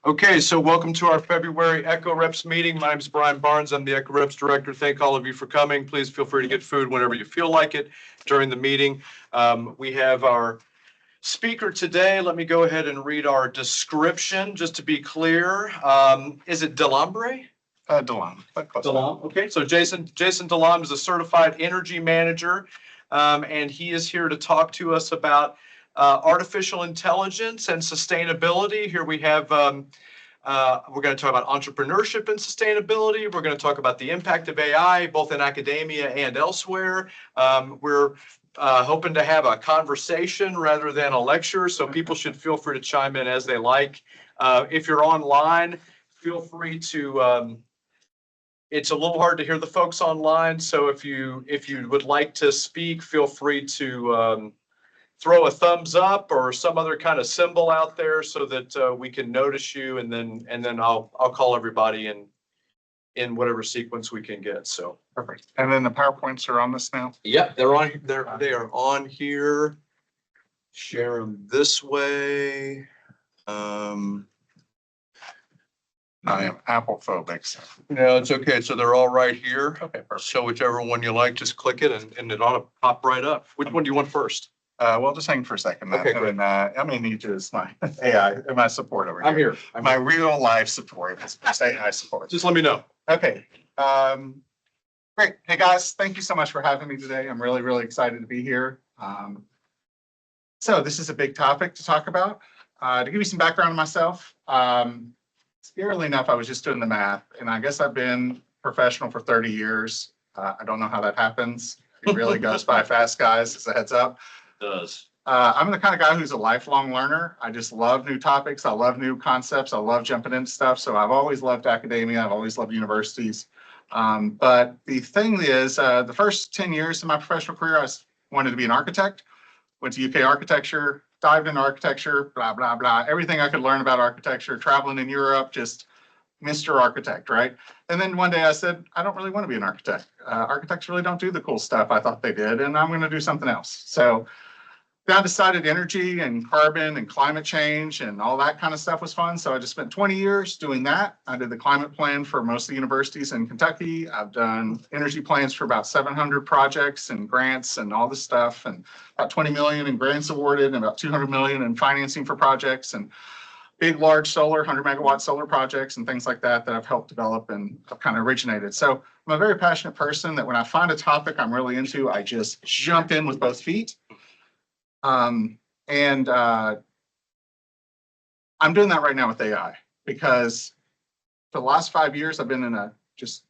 Okay, so welcome to our February EcoReps meeting. My name is Brian Barnes. I'm the EcoReps director. Thank all of you for coming. Please feel free to get food whenever you feel like it during the meeting. We have our speaker today. Let me go ahead and read our description just to be clear. Is it Delambre? Delambre. Delambre. Okay, so Jason Delambre is a certified energy manager, and he is here to talk to us about artificial intelligence and sustainability. Here we have, we're going to talk about entrepreneurship and sustainability. We're going to talk about the impact of AI, both in academia and elsewhere. We're hoping to have a conversation rather than a lecture, so people should feel free to chime in as they like. If you're online, feel free to, it's a little hard to hear the folks online, so if you would like to speak, feel free to throw a thumbs up or some other kind of symbol out there so that we can notice you, and then I'll call everybody in whatever sequence we can get. So Perfect. And then the PowerPoints are on this now? yep, they're on. They are on here. Share them this way. I am Apple phobic. So. No, it's okay. So they're all right here. Okay, perfect. So whichever one you like, just click it and it ought to pop right up. Which one do you want first? Well, just hang for a second. Okay, great. And I'm going to need you as my AI, my support over here. I'm here. My real life support. It's AI support. Just let me know. Okay. Great. Hey guys, thank you so much for having me today. I'm really, really excited to be here. So this is a big topic to talk about. To give you some background on myself, scarily enough, I was just doing the math, and I guess I've been professional for 30 years. I don't know how that happens. It really goes by fast, guys, as a heads up. Does. I'm the kind of guy who's a lifelong learner. I just love new topics. I love new concepts. I love jumping into stuff. So I've always loved academia. I've always loved universities. But the thing is, the first 10 years of my professional career, I wanted to be an architect. Went to UK architecture, dived into architecture, blah, blah, blah. Everything I could learn about architecture, traveling in Europe, just Mr. Architect, right? And then one day I said, I don't really want to be an architect. Architects really don't do the cool stuff I thought they did, and I'm going to do something else. So then I decided energy and carbon and climate change and all that kind of stuff was fun. So I just spent 20 years doing that. I did the climate plan for most of the universities in Kentucky. I've done energy plans for about 700 projects and grants and all this stuff, and about 20 million in grants awarded and about 200 million in financing for projects and big, large solar, 100 megawatt solar projects and things like that I've helped develop and have kind of originated. So I'm a very passionate person that when I find a topic I'm really into, I just jump in with both feet. I'm doing that right now with AI because for the last 5 years, I've been in just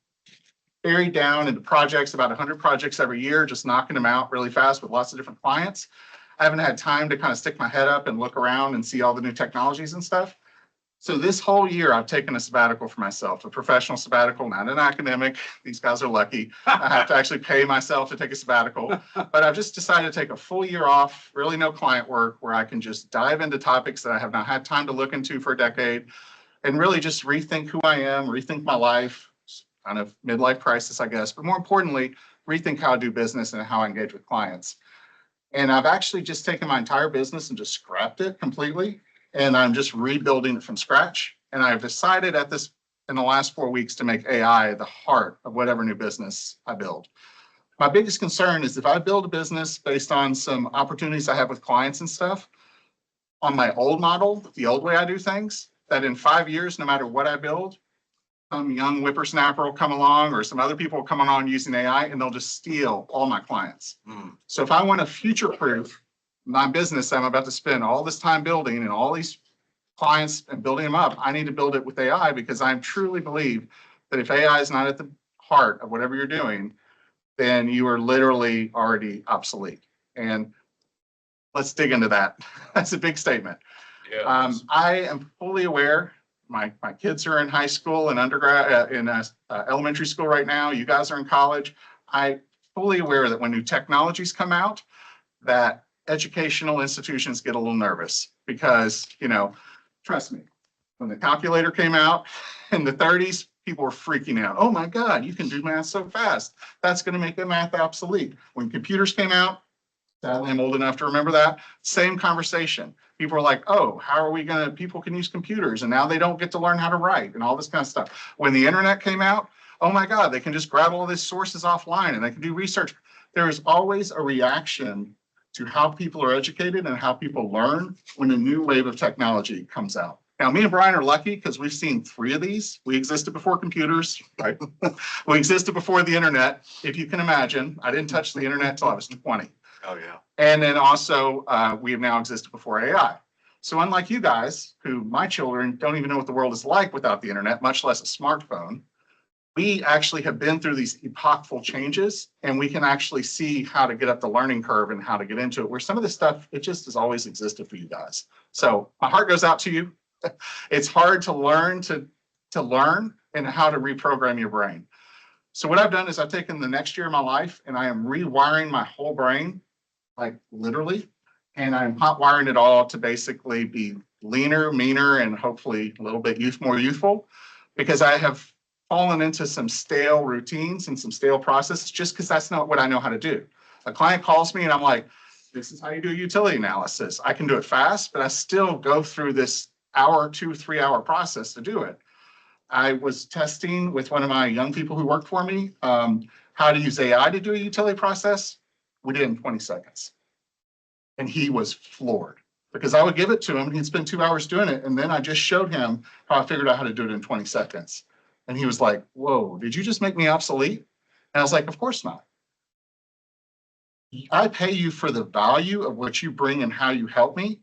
buried down into projects, about 100 projects every year, just knocking them out really fast with lots of different clients. I haven't had time to kind of stick my head up and look around and see all the new technologies and stuff. So this whole year, I've taken a sabbatical for myself, a professional sabbatical, not an academic. These guys are lucky. I have to actually pay myself to take a sabbatical. But I've just decided to take a full year off, really no client work, where I can just dive into topics that I have not had time to look into for a decade and really just rethink who I am, rethink my life, kind of midlife crisis, I guess. But more importantly, rethink how I do business and how I engage with clients. And I've actually just taken my entire business and just scrapped it completely. And I'm just rebuilding it from scratch. And I've decided in the last 4 weeks to make AI the heart of whatever new business I build. My biggest concern is if I build a business based on some opportunities I have with clients and stuff on my old model, the old way I do things, that in 5 years, no matter what I build, some young whippersnapper will come along or some other people will come along using AI and they'll just steal all my clients. So if I want to future-proof my business I'm about to spend all this time building and all these clients and building them up, I need to build it with AI because I truly believe that if AI is not at the heart of whatever you're doing, then you are literally already obsolete. And let's dig into that. That's a big statement. Yeah. I am fully aware. My kids are in high school and undergrad, in elementary school right now. You guys are in college. I'm fully aware that when new technologies come out, that educational institutions get a little nervous because, trust me, when the calculator came out in the 30s, people were freaking out. Oh my God, you can do math so fast. That's going to make the math obsolete. When computers came out, Sadly, I'm old enough to remember that. Same conversation. People are like, oh, how are we gonna, people can use computers and now they don't get to learn how to write and all this kind of stuff. When the internet came out, oh my God, they can just grab all these sources offline and they can do research. There is always a reaction to how people are educated and how people learn when a new wave of technology comes out. Now, me and Brian are lucky because we've seen 3 of these. We existed before computers, right? We existed before the internet. If you can imagine, I didn't touch the internet until I was 20. Oh, yeah. And then also, we have now existed before AI. So unlike you guys, who my children don't even know what the world is like without the internet, much less a smartphone, we actually have been through these epochal changes and we can actually see how to get up the learning curve and how to get into it, where some of this stuff, it just has always existed for you guys. So my heart goes out to you. It's hard to learn to learn and how to reprogram your brain. So what I've done is I've taken the next year of my life and I am rewiring my whole brain, like literally, and I'm hot wiring it all to basically be leaner, meaner, and hopefully a little bit more youthful, because I have fallen into some stale routines and some stale processes just because that's not what I know how to do. A client calls me and I'm like, this is how you do a utility analysis. I can do it fast, but I still go through this hour, 2-3 hour process to do it. I was testing with one of my young people who worked for me, how to use AI to do a utility process. We did it in 20 seconds. And he was floored because I would give it to him. He'd spend 2 hours doing it. And then I just showed him how I figured out how to do it in 20 seconds. And he was like, whoa, did you just make me obsolete? And I was like, of course not. I pay you for the value of what you bring and how you help me,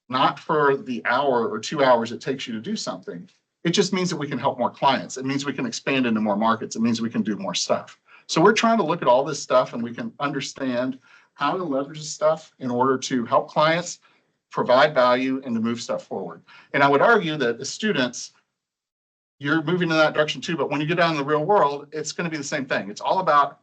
not for the hour or 2 hours it takes you to do something. It just means that we can help more clients. It means we can expand into more markets. It means we can do more stuff. So we're trying to look at all this stuff and we can understand how to leverage this stuff in order to help clients, provide value, and to move stuff forward. And I would argue that the students, you're moving in that direction too, but when you get out in the real world, it's going to be the same thing. It's all about,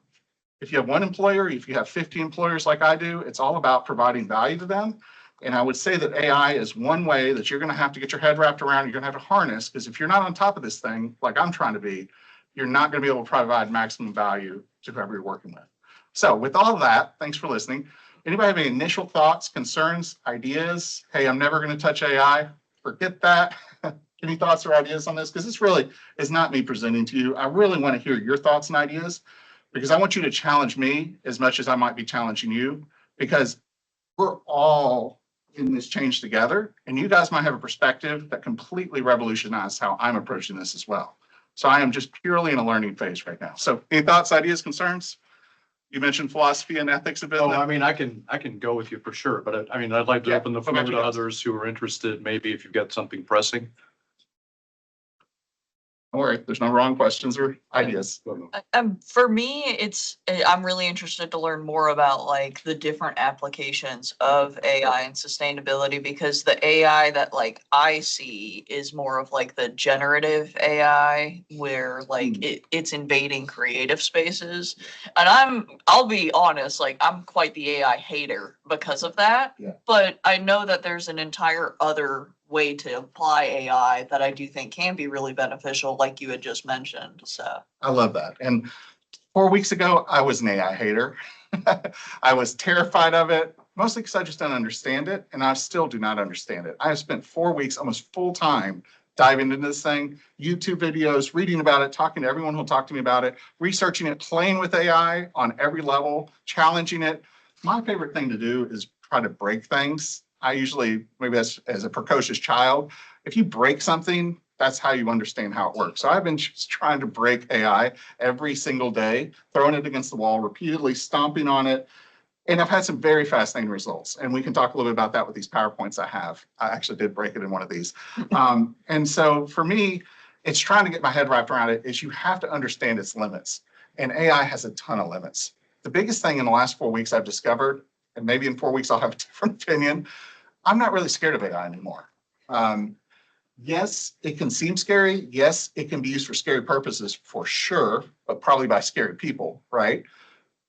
if you have one employer, if you have 50 employers like I do, it's all about providing value to them. And I would say that AI is one way that you're going to have to get your head wrapped around. You're going to have to harness, because if you're not on top of this thing, like I'm trying to be, you're not going to be able to provide maximum value to whoever you're working with. So with all of that, thanks for listening. Anybody have any initial thoughts, concerns, ideas? Hey, I'm never going to touch AI. Forget that. Any thoughts or ideas on this? Because this really is not me presenting to you. I really want to hear your thoughts and ideas, because I want you to challenge me as much as I might be challenging you, because we're all in this change together, and you guys might have a perspective that completely revolutionizes how I'm approaching this as well. So I am just purely in a learning phase right now. So any thoughts, ideas, concerns? You mentioned philosophy and ethics a bit. Oh, I mean, I can go with you for sure, but I mean, I'd like to open the floor to others who are interested, maybe if you've got something pressing. All right, there's no wrong questions or ideas. For me, I'm really interested to learn more about like the different applications of AI and sustainability, because the AI that like I see is more of like the generative AI where like it's invading creative spaces. And I'll be honest, like I'm quite the AI hater because of that. Yeah. But I know that there's an entire other way to apply AI that I do think can be really beneficial, like you had just mentioned. So I love that. And 4 weeks ago, I was an AI hater. I was terrified of it, mostly because I just don't understand it. And I still do not understand it. I have spent 4 weeks almost full time diving into this thing, YouTube videos, reading about it, talking to everyone who'll talk to me about it, researching it, playing with AI on every level, challenging it. My favorite thing to do is try to break things. I usually, maybe that's as a precocious child, if you break something, that's how you understand how it works. So I've been just trying to break AI every single day, throwing it against the wall, repeatedly stomping on it. And I've had some very fascinating results. And we can talk a little bit about that with these PowerPoints I have. I actually did break it in one of these. And so for me, it's trying to get my head wrapped around it, is you have to understand its limits. And AI has a ton of limits. The biggest thing in the last 4 weeks I've discovered, and maybe in 4 weeks I'll have a different opinion, I'm not really scared of AI anymore. Yes, it can seem scary. Yes, it can be used for scary purposes for sure, but probably by scary people, right?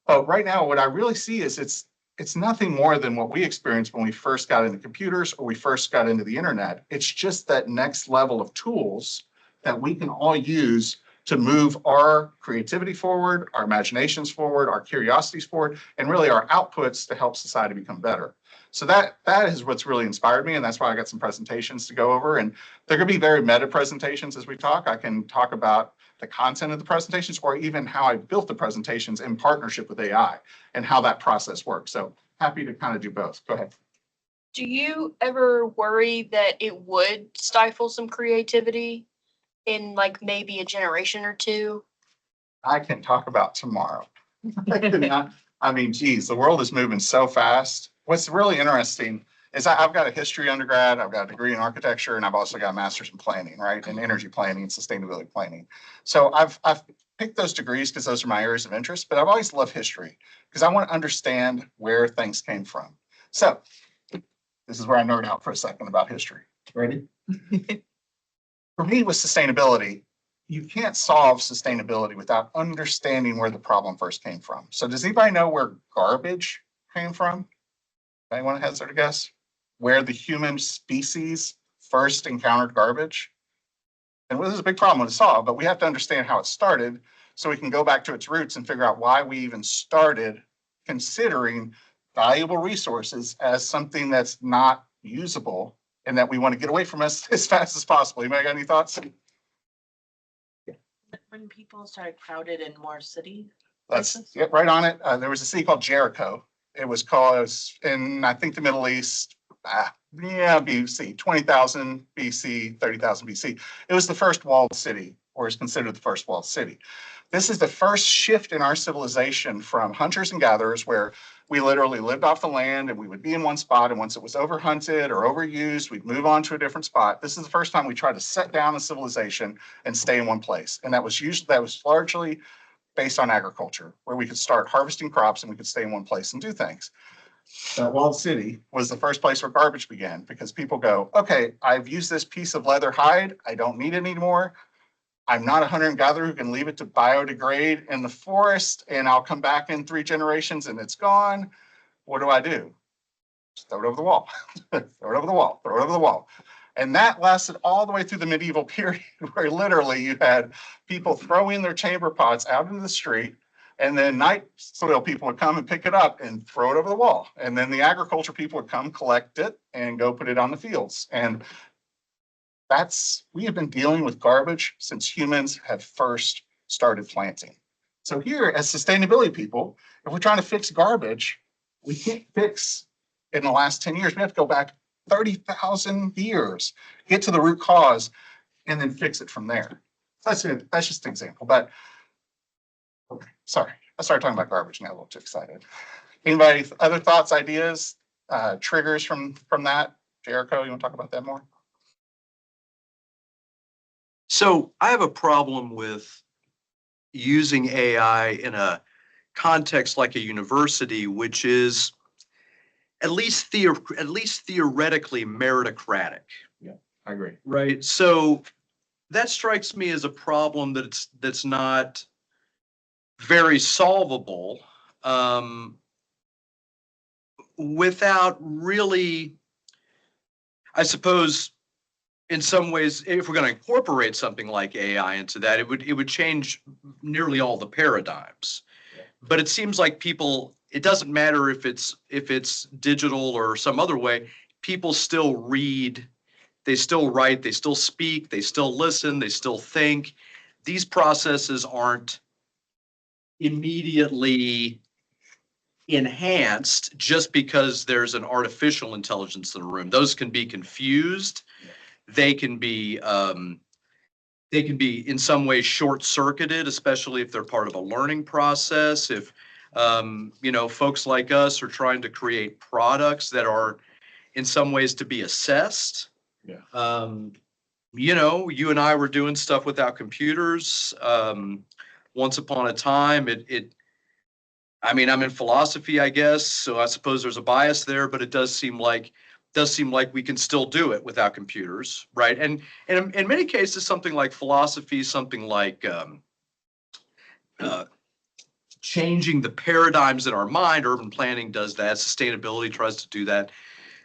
But right now, what I really see is it's nothing more than what we experienced when we first got into computers or we first got into the internet. It's just that next level of tools that we can all use to move our creativity forward, our imaginations forward, our curiosities forward, and really our outputs to help society become better. So that is what's really inspired me, and that's why I got some presentations to go over. And they're going to be very meta presentations as we talk. I can talk about the content of the presentations, or even how I built the presentations in partnership with AI and how that process works. So happy to kind of do both. Go ahead. Do you ever worry that it would stifle some creativity in like maybe a generation or two? I can talk about tomorrow. I mean, geez, the world is moving so fast. What's really interesting is I've got a history undergrad, I've got a degree in architecture, and I've also got a master's in planning, right? In energy planning and sustainability planning. So I've picked those degrees because those are my areas of interest, but I've always loved history because I want to understand where things came from. So this is where I nerd out for a second about history. Ready? For me, with sustainability, you can't solve sustainability without understanding where the problem first came from. So does anybody know where garbage came from? Anyone hazard a guess? Where the human species first encountered garbage? And this is a big problem to solve, but we have to understand how it started so we can go back to its roots and figure out why we even started considering valuable resources as something that's not usable and that we want to get away from as fast as possible. Anybody got any thoughts? When people started crowded in more cities. That's right on it. There was a city called Jericho. It was in, I think, the Middle East. BC, 20,000 BC, 30,000 BC. It was the first walled city, or is considered the first walled city. This is the first shift in our civilization from hunters and gatherers, where we literally lived off the land and we would be in one spot, and once it was overhunted or overused, we'd move on to a different spot. This is the first time we tried to set down a civilization and stay in one place. And that was largely based on agriculture, where we could start harvesting crops and we could stay in one place and do things. That walled city was the first place where garbage began, because people go, okay, I've used this piece of leather hide, I don't need it anymore. I'm not a hunter and gatherer who can leave it to biodegrade in the forest, and I'll come back in 3 generations and it's gone. What do? Just throw it over the wall, throw it over the wall, throw it over the wall. And that lasted all the way through the medieval period, where literally you had people throwing their chamber pots out into the street, and then night soil people would come and pick it up and throw it over the wall. And then the agriculture people would come collect it and go put it on the fields. And we have been dealing with garbage since humans have first started planting. So here, as sustainability people, if we're trying to fix garbage, we can't fix in the last 10 years. We have to go back 30,000 years, get to the root cause, and then fix it from there. That's just an example. But sorry, I started talking about garbage and got a little too excited. Anybody, other thoughts, ideas, triggers from that? Jericho, you want to talk about that more? So I have a problem with using AI in a context like a university, which is at least theoretically meritocratic. Yeah, I agree. Right. So that strikes me as a problem that's not very solvable without really, I suppose, in some ways, if we're going to incorporate something like AI into that, it would change nearly all the paradigms. Yeah. But it seems like people, it doesn't matter if it's digital or some other way, people still read, they still write, they still speak, they still listen, they still think. These processes aren't immediately enhanced just because there's an artificial intelligence in the room. Those can be confused. They can be in some ways short-circuited, especially if they're part of a learning process. If folks like us are trying to create products that are in some ways to be assessed. Yeah. You and I were doing stuff without computers. Once upon a time, I'm in philosophy, I guess, so I suppose there's a bias there, but it does seem like we can still do it without computers, right? And in many cases, something like philosophy, something like changing the paradigms in our mind, urban planning does that, sustainability tries to do that.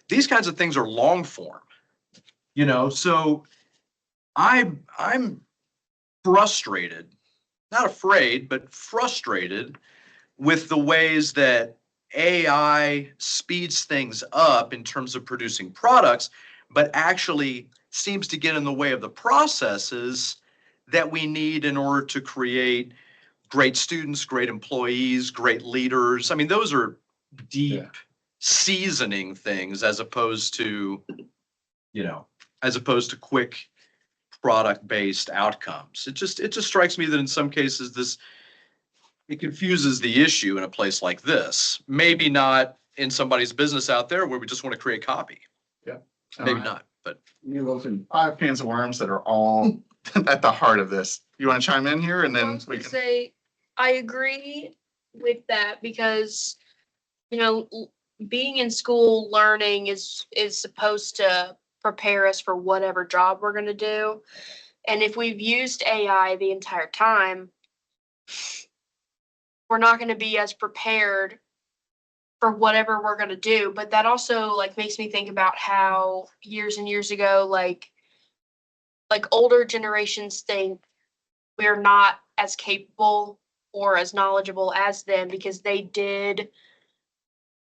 These kinds of things are long form, so I'm frustrated, not afraid, but frustrated with the ways that AI speeds things up in terms of producing products, but actually seems to get in the way of the processes that we need in order to create great students, great employees, great leaders. I mean, those are deep seasoning things as opposed to, as opposed to quick product-based outcomes. It just strikes me that in some cases it confuses the issue in a place like this. Maybe not in somebody's business out there where we just want to create copy. Yeah. Maybe not, but You opened 5 cans of worms that are all at the heart of this. You want to chime in here and I then was we gonna can. say, I agree with that because, being in school, learning is supposed to prepare us for whatever job we're gonna do. And if we've used AI the entire time, we're not gonna be as prepared for whatever we're gonna do. But that also like makes me think about how years and years ago, like older generations think we're not as capable or as knowledgeable as them because they did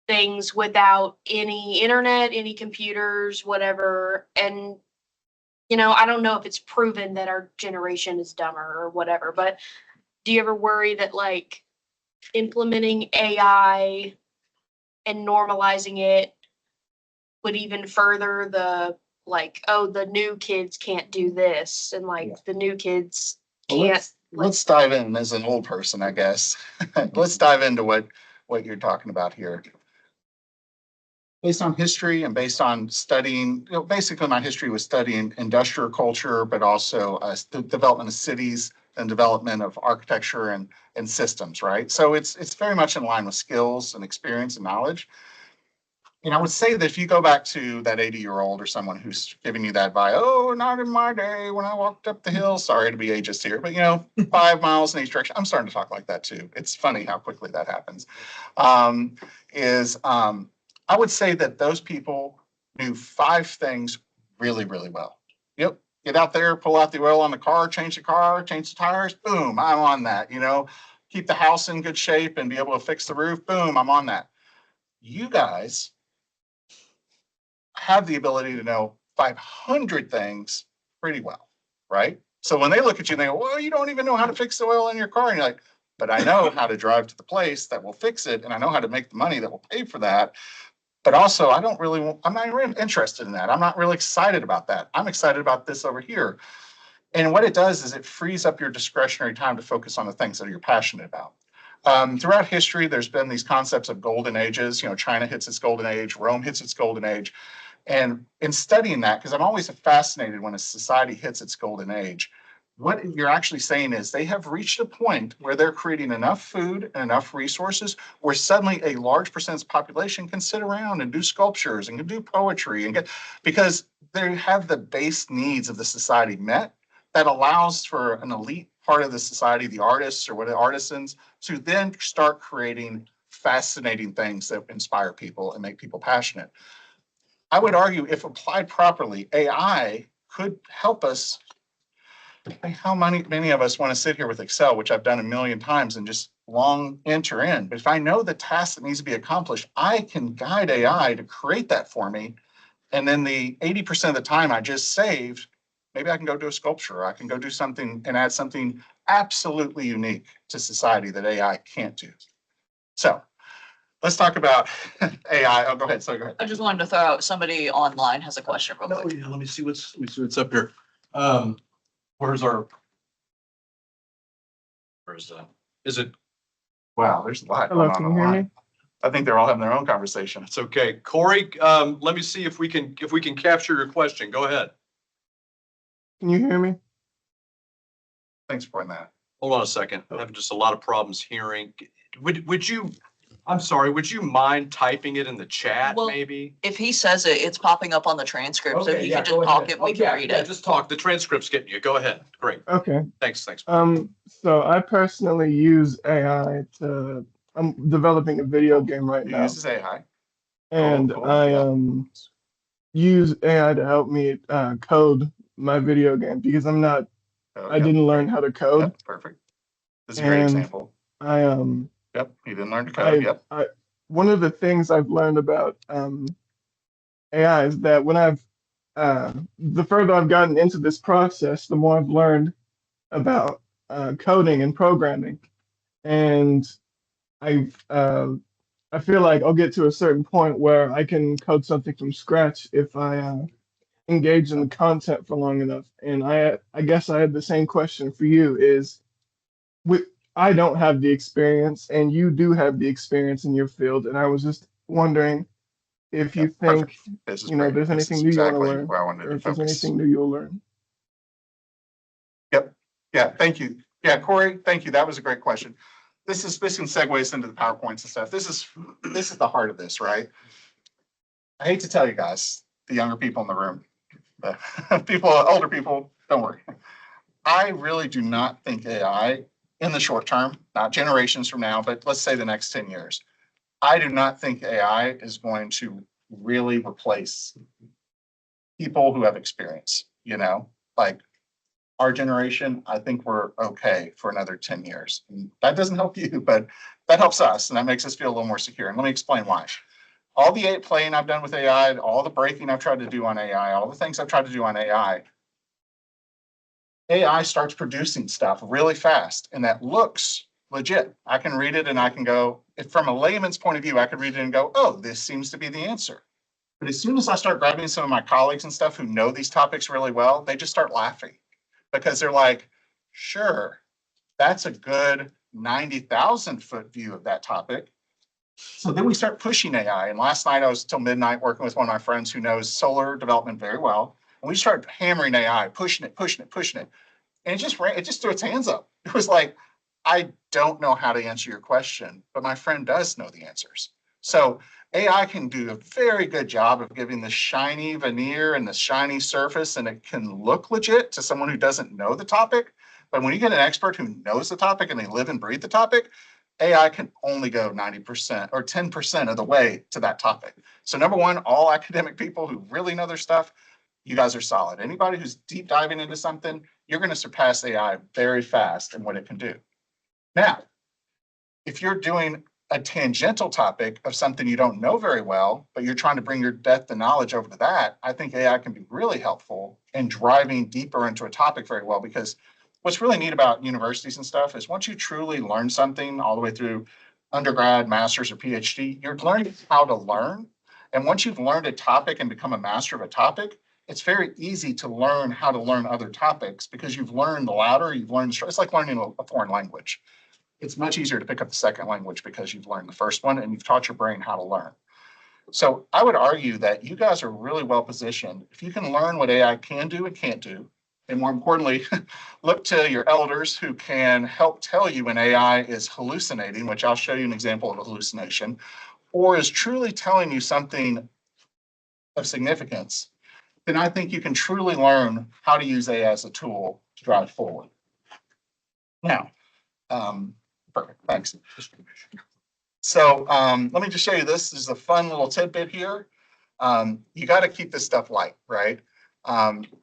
things without any internet, any computers, whatever. And, I don't know if it's proven that our generation is dumber or whatever, but do you ever worry that like implementing AI and normalizing it would even further the like, oh, the new kids can't do this and like Yeah. the new kids Well, can't. let's dive in as an old person, I guess. Let's dive into what you're talking about here. Based on history and based on studying, basically my history was studying industrial culture, but also the development of cities and development of architecture and systems, right? So it's very much in line with skills and experience and knowledge. And I would say that if you go back to that 80-year-old or someone who's giving you that advice, oh, not in my day when I walked up the hill, sorry to be ageist here, but 5 miles in each direction. I'm starting to talk like that too. It's funny how quickly that happens. I would say that those people knew 5 things really, really well. Yep. Get out there, pull out the oil on the car, change the tires, boom, I'm on that. Keep the house in good shape and be able to fix the roof, boom, I'm on that. You guys have the ability to know 500 things pretty well, right? So when they look at you and they go, well, you don't even know how to fix the oil in your car. And you're like, but I know how to drive to the place that will fix it. And I know how to make the money that will pay for that. But also, I'm not really interested in that. I'm not really excited about that. I'm excited about this over here. And what it does is it frees up your discretionary time to focus on the things that you're passionate about. Throughout history, there's been these concepts of golden ages. China hits its golden age, Rome hits its golden age. And in studying that, because I'm always fascinated when a society hits its golden age, what you're actually saying is they have reached a point where they're creating enough food and enough resources where suddenly a large percentage of the population can sit around and do sculptures and can do poetry because they have the base needs of the society met that allows for an elite part of the society, the artists or the artisans, to then start creating fascinating things that inspire people and make people passionate. I would argue if applied properly, AI could help us. How many of us want to sit here with Excel, which I've done a million times and just long enter in. But if I know the task that needs to be accomplished, I can guide AI to create that for me. And then the 80% of the time I just saved, maybe I can go do a sculpture. I can go do something and add something absolutely unique to society that AI can't do. So let's talk about AI. Oh, go ahead. So go ahead. I just wanted to throw out, somebody online has a question real quick. yeah, let me see what's up here. Where's is it? Wow, there's a lot Hello, going on can you hear online. me? I think they're all having their own conversation. It's okay. Corey, let me see if we can capture your question. Go ahead. Can you hear me? Thanks for pointing that. Hold on a second. I'm having just a lot of problems hearing. Would you, I'm sorry, would you mind typing it in the chat Well, maybe? If he says it, it's popping up on the transcript, so Okay, he yeah, can just go talk ahead. it, we Oh, can yeah, read yeah, it. just talk. The transcript's getting you. Go ahead. Great. Okay. Thanks. So I personally use AI to, I'm developing a video game right He now, uses AI. and cool, I yeah. use AI to help me code my video game because I'm not Oh, I yep. didn't learn how to code. Yep, perfect. This is a great And example. I Yep, he didn't learn to code. Yep. one of the things I've learned about AI is that when the further I've gotten into this process, the more I've learned about coding and programming, and I've I feel like I'll get to a certain point where I can code something from scratch if I engage in the content for long enough. And I guess I had the same question for you is we, I don't have the experience and you do have the experience in your field. And I was just wondering if you Yep, think, perfect. This is you know, great. there's This anything is new you want to exactly learn where I wanted or to if there's focus. anything new you'll learn. Yep. Yeah, thank you. Yeah, Corey, thank you. That was a great question. This can segues into the PowerPoints and stuff. This is the heart of this, right? I hate to tell you guys, the younger people in the room, older people, don't worry. I really do not think AI in the short term, not generations from now, but let's say the next 10 years. I do not think AI is going to really replace people who have experience, like our generation. I think we're okay for another 10 years. And that doesn't help you, but that helps us. And that makes us feel a little more secure. And let me explain why. All the playing I've done with AI, all the breaking I've tried to do on AI, all the things I've tried to do on AI starts producing stuff really fast and that looks legit. I can read it and I can go, if from a layman's point of view, I could read it and go, oh, this seems to be the answer. But as soon as I start grabbing some of my colleagues and stuff who know these topics really well, they just start laughing because they're like, sure, that's a good 90,000 foot view of that topic. So then we start pushing AI. And last night I was till midnight working with one of my friends who knows solar development very well. And we started hammering AI, pushing it. And it just threw its hands up. It was like, I don't know how to answer your question, but my friend does know the answers. So AI can do a very good job of giving the shiny veneer and the shiny surface, and it can look legit to someone who doesn't know the topic. But when you get an expert who knows the topic and they live and breathe the topic, AI can only go 90% or 10% of the way to that topic. So number one, all academic people who really know their stuff, you guys are solid. Anybody who's deep diving into something, you're going to surpass AI very fast in what it can do. Now, if you're doing a tangential topic of something you don't know very well, but you're trying to bring your depth of knowledge over to that, I think AI can be really helpful in driving deeper into a topic very well. Because what's really neat about universities and stuff is once you truly learn something all the way through undergrad, master's, or PhD, you're learning how to learn. And once you've learned a topic and become a master of a topic, it's very easy to learn how to learn other topics because you've learned the ladder, you've learned, it's like learning a foreign language. It's much easier to pick up the second language because you've learned the first one and you've taught your brain how to learn. So I would argue that you guys are really well positioned. If you can learn what AI can do and can't do, and more importantly, look to your elders who can help tell you when AI is hallucinating, which I'll show you an example of a hallucination, or is truly telling you something of significance, then I think you can truly learn how to use AI as a tool to drive forward. Now, perfect, thanks. So let me just show you this. This is a fun little tidbit here. You got to keep this stuff light, right?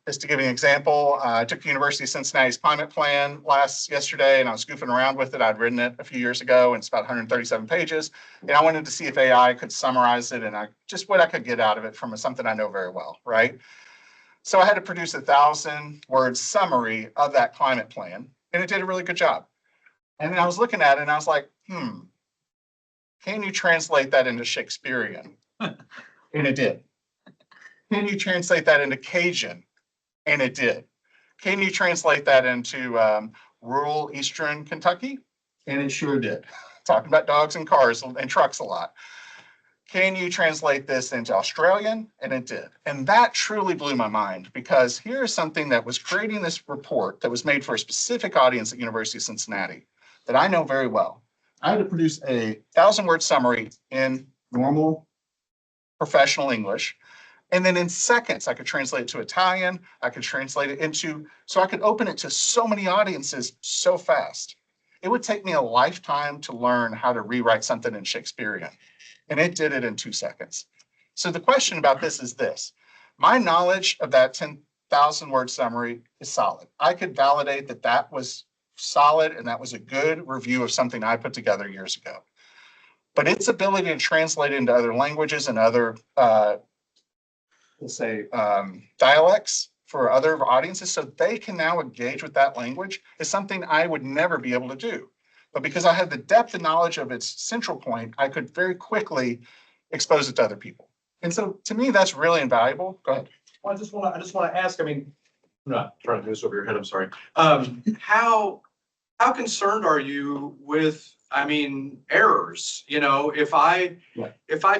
Just to give you an example, I took the University of Cincinnati's climate plan yesterday, and I was goofing around with it. I'd written it a few years ago, and it's about 137 pages. And I wanted to see if AI could summarize it and just what I could get out of it from something I know very well, right? So I had to produce 1,000-word summary of that climate plan, and it did a really good job. And then I was looking at it, and I was like, can you translate that into Shakespearean? And it did. Can you translate that into Cajun? And it did. Can you translate that into rural Eastern Kentucky? And it sure did. Talking about dogs and cars and trucks a lot. Can you translate this into Australian? And it did. And that truly blew my mind because here's something that was creating this report that was made for a specific audience at University of Cincinnati that I know very well. I had to produce a 1,000-word summary in normal professional English. And then in seconds, I could translate it to Italian. I could translate it so I could open it to so many audiences so fast. It would take me a lifetime to learn how to rewrite something in Shakespearean. And it did it in 2 seconds. So the question about this is this. My knowledge of that 1,000-word summary is solid. I could validate that that was solid and that was a good review of something I put together years ago. But its ability to translate into other languages and other, let's say, dialects for other audiences so they can now engage with that language is something I would never be able to do. But because I had the depth and knowledge of its central point, I could very quickly expose it to other people. And so to me, that's really invaluable. Go ahead. Well, I just want to ask, I mean, I'm not trying to do this over your head, I'm sorry. How concerned are you with, I mean, errors? You know, if I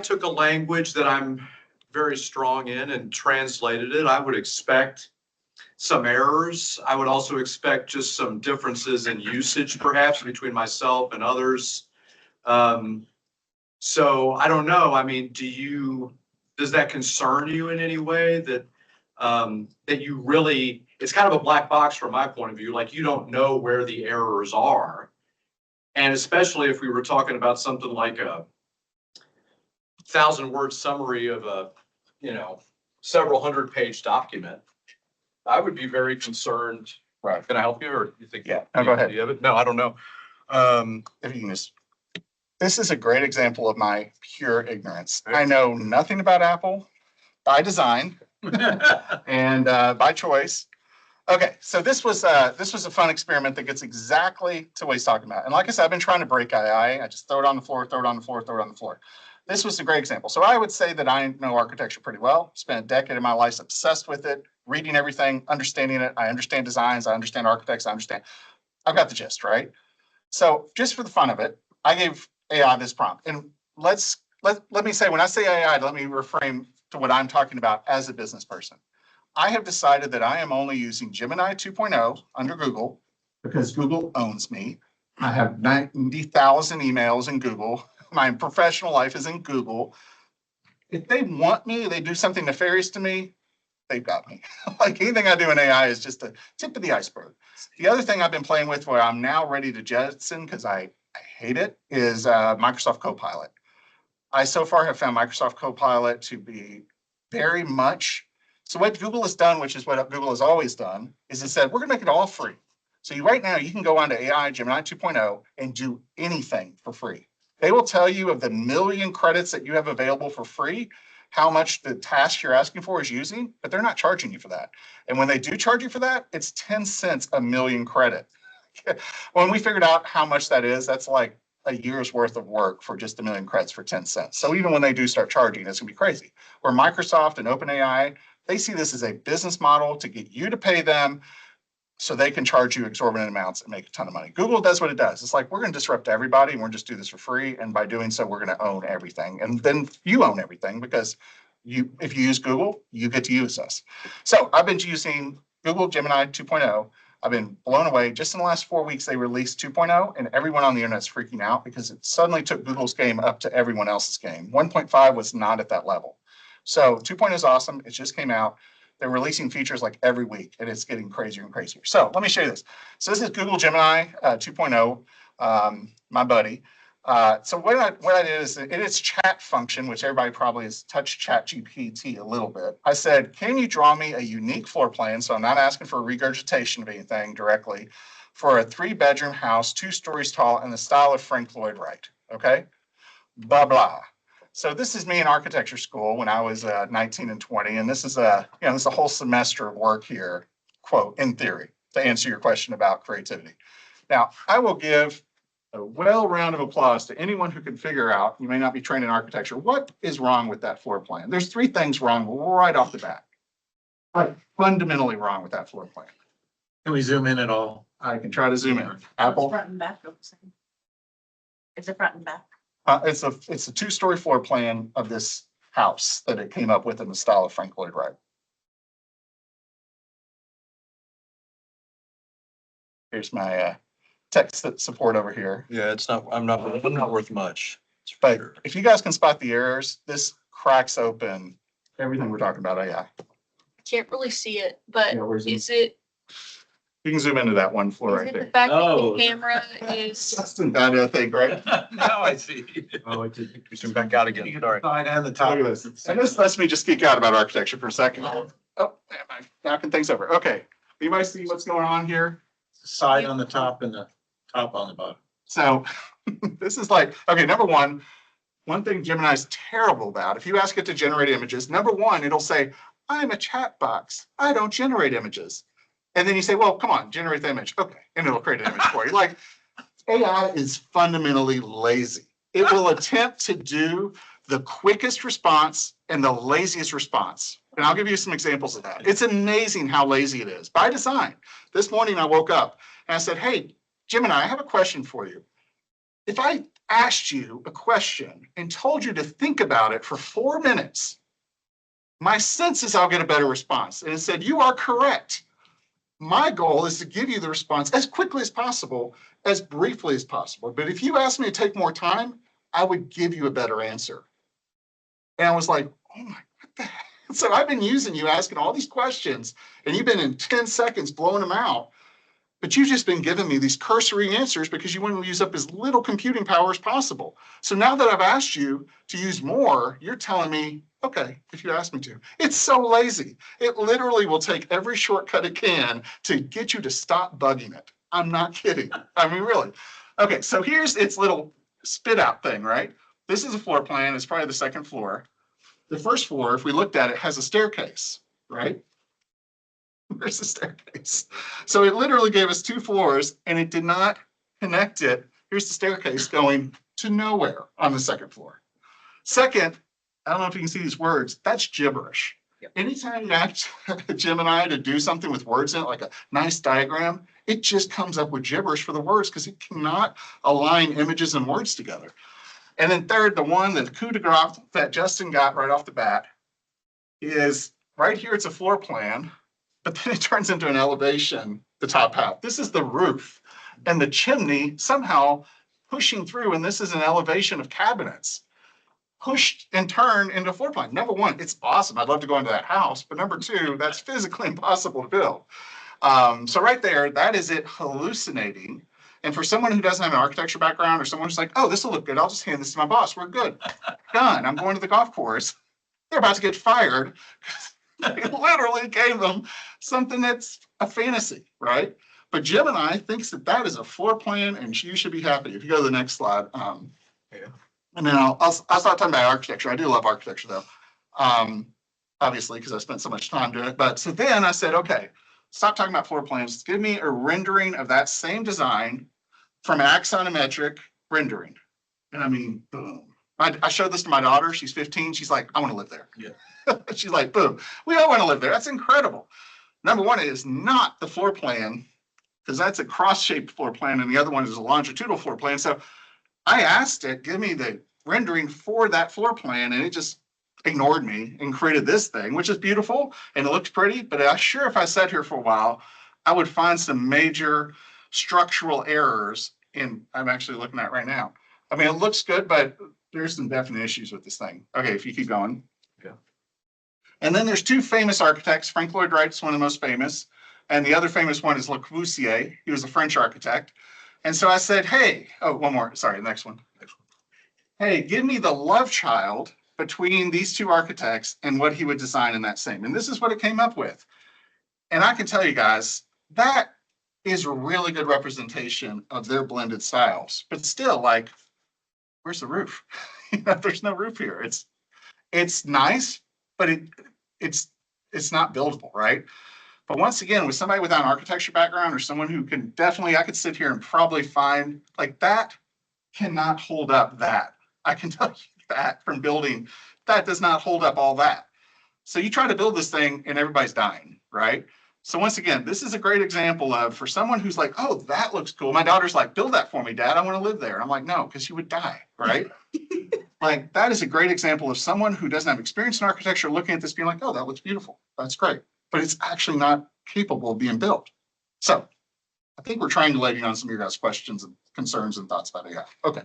took a language that I'm very strong in and translated it, I would expect some errors. I would also expect just some differences in usage perhaps between myself and others. So I don't know. I mean, does that concern you in any way that you really, it's kind of a black box from my point of view, like you don't know where the errors are. And especially if we were talking about something like a 1,000-word summary of a, several 100-page document, I would be very concerned. Right. Can I help you, or you think? Yeah, no, go ahead. Do you have it? No, I don't know. If you can just, this is a great example of my pure ignorance. I know nothing about Apple by design and by choice. Okay, so this was a fun experiment that gets exactly to what he's talking about. And like I said, I've been trying to break AI. I just throw it on the floor, throw it on the floor, throw it on the floor. This was a great example. So I would say that I know architecture pretty well. Spent a decade of my life obsessed with it, reading everything, understanding it. I understand designs. I understand architects. I've got the gist, right? So just for the fun of it, I gave AI this prompt. And let me say, when I say AI, let me reframe to what I'm talking about as a business person. I have decided that I am only using Gemini 2.0 under Google because Google owns me. I have 90,000 emails in Google. My professional life is in Google. If they want me, they do something nefarious to me, they've got me. Like anything I do in AI is just the tip of the iceberg. The other thing I've been playing with where I'm now ready to jettison because I hate it is Microsoft Copilot. I so far have found Microsoft Copilot to be very much, so what Google has done, which is what Google has always done, is it said, we're gonna make it all free. So right now you can go on to AI Gemini 2.0 and do anything for free. They will tell you of the 1 million credits that you have available for free, how much the task you're asking for is using, but they're not charging you for that. And when they do charge you for that, it's 10 cents a million credit. When we figured out how much that is, that's like a year's worth of work for just 1 million credits for 10 cents. So even when they do start charging, it's gonna be crazy. Where Microsoft and OpenAI, they see this as a business model to get you to pay them so they can charge you exorbitant amounts and make a ton of money. Google does what it does. It's like, we're going to disrupt everybody and we're just do this for free. And by doing so, we're going to own everything. And then you own everything because if you use Google, you get to use us. So I've been using Google Gemini 2.0. I've been blown away. Just in the last 4 weeks, they released 2.0 and everyone on the internet is freaking out because it suddenly took Google's game up to everyone else's game. 1.5 was not at that level. So 2.0 is awesome. It just came out. They're releasing features like every week and it's getting crazier and crazier. So let me show you this. So this is Google Gemini 2.0, my buddy. So what I did is in its chat function, which everybody probably has touched ChatGPT a little bit. I said, can you draw me a unique floor plan? So I'm not asking for a regurgitation of anything directly for a 3-bedroom house, 2 stories tall in the style of Frank Lloyd Wright. Okay, blah, blah. So this is me in architecture school when I was 19 and 20, and this is this is a whole semester of work here, quote, in theory, to answer your question about creativity. Now, I will give a well round of applause to anyone who can figure out, you may not be trained in architecture, what is wrong with that floor plan? There's 3 things wrong right off the bat. Fundamentally wrong with that floor plan. Can we zoom in at all? I can try to zoom in. Apple. Front and back look the same. Is it front and back? It's a 2-story floor plan of this house that it came up with in the style of Frank Lloyd Wright. Here's my tech support over here. Yeah, I'm not worth much. But if you guys can spot the errors, this cracks open everything we're talking about AI. Can't really see it, but Yeah, where's it? is it, You can zoom into that one floor is right it the there. fact that Oh. the camera is, Justin, that thing, right? Now I see. Oh, I did zoom back out again. Sorry. Side and the Look top. at this. And this lets me just geek out about architecture for a second. Oh, man, I'm knocking things over. Okay. Anybody see what's going on here? Side on the top and the top on the bottom. So this is like, okay, number one thing Gemini is terrible about, if you ask it to generate images, number one, it'll say, I'm a chat box. I don't generate images. And then you say, well, come on, generate the image. Okay. And it'll create an image for you. Like AI is fundamentally lazy. It will attempt to do the quickest response and the laziest response. And I'll give you some examples of that. It's amazing how lazy it is by design. This morning I woke up and I said, hey, Gemini, I have a question for you. If I asked you a question and told you to think about it for 4 minutes, my sense is I'll get a better response. And it said, you are correct. My goal is to give you the response as quickly as possible, as briefly as possible. But if you ask me to take more time, I would give you a better answer. And I was like, oh my, what the heck? So I've been using you asking all these questions and you've been in 10 seconds blowing them out. But you've just been giving me these cursory answers because you want to use up as little computing power as possible. So now that I've asked you to use more, you're telling me, okay, if you ask me to. It's so lazy. It literally will take every shortcut it can to get you to stop bugging it. I'm not kidding. I mean, really. Okay, so here's its little spit out thing, right? This is a floor plan. It's probably the second floor. The first floor, if we looked at it, has a staircase, right? There's a staircase. So it literally gave us 2 floors and it did not connect it. Here's the staircase going to nowhere on the second floor. Second, I don't know if you can see these words, that's gibberish. Yep. Anytime you ask Gemini to do something with words in it, like a nice diagram, it just comes up with gibberish for the words because it cannot align images and words together. And then third, the coup de grace that Justin got right off the bat is right here. It's a floor plan, but then it turns into an elevation, the top half. This is the roof and the chimney somehow pushing through. And this is an elevation of cabinets pushed and turned into a floor plan. Number one, it's awesome. I'd love to go into that house. But number two, that's physically impossible to build. So right there, that is it hallucinating. And for someone who doesn't have an architecture background or someone who's like, oh, this will look good. I'll just hand this to my boss. We're good. Done. I'm going to the golf course. They're about to get fired. They literally gave them something that's a fantasy, right? But Gemini thinks that that is a floor plan and you should be happy. If you go to the next slide. And then I'll start talking about architecture. I do love architecture though. Obviously, because I spent so much time doing it. But so then I said, okay, stop talking about floor plans. Give me a rendering of that same design from axonometric rendering. And I mean, boom. I showed this to my daughter. She's 15. She's like, I want to live there. Yeah. She's like, boom, we all want to live there. That's incredible. Number one, it is not the floor plan because that's a cross-shaped floor plan and the other one is a longitudinal floor plan. So I asked it, give me the rendering for that floor plan and it just ignored me and created this thing, which is beautiful and it looks pretty, but I'm sure if I sat here for a while, I would find some major structural errors I'm actually looking at right now. I mean, it looks good, but there's some definite issues with this thing. Okay, if you keep going. Yeah. And then there's 2 famous architects. Frank Lloyd Wright's one of the most famous. And the other famous one is Le Corbusier. He was a French architect. And so I said, hey, oh, one more. Sorry, the next one. Hey, give me the love child between these 2 architects and what he would design in that same. And this is what it came up with. And I can tell you guys, that is a really good representation of their blended styles. But still, like, where's the roof? There's no roof here. It's nice, but it's not buildable, right? But once again, with somebody without an architecture background or someone who can definitely, I could sit here and probably find like that cannot hold up that. I can tell you that from building, that does not hold up all that. So you try to build this thing and everybody's dying, right? So once again, this is a great example of for someone who's like, oh, that looks cool. My daughter's like, build that for me, Dad. I want to live there. And I'm like, no, because you would die, right? Like that is a great example of someone who doesn't have experience in architecture looking at this being like, oh, that looks beautiful. That's great. But it's actually not capable of being built. So I think we're triangulating on some of your guys' questions and concerns and thoughts about AI. Okay.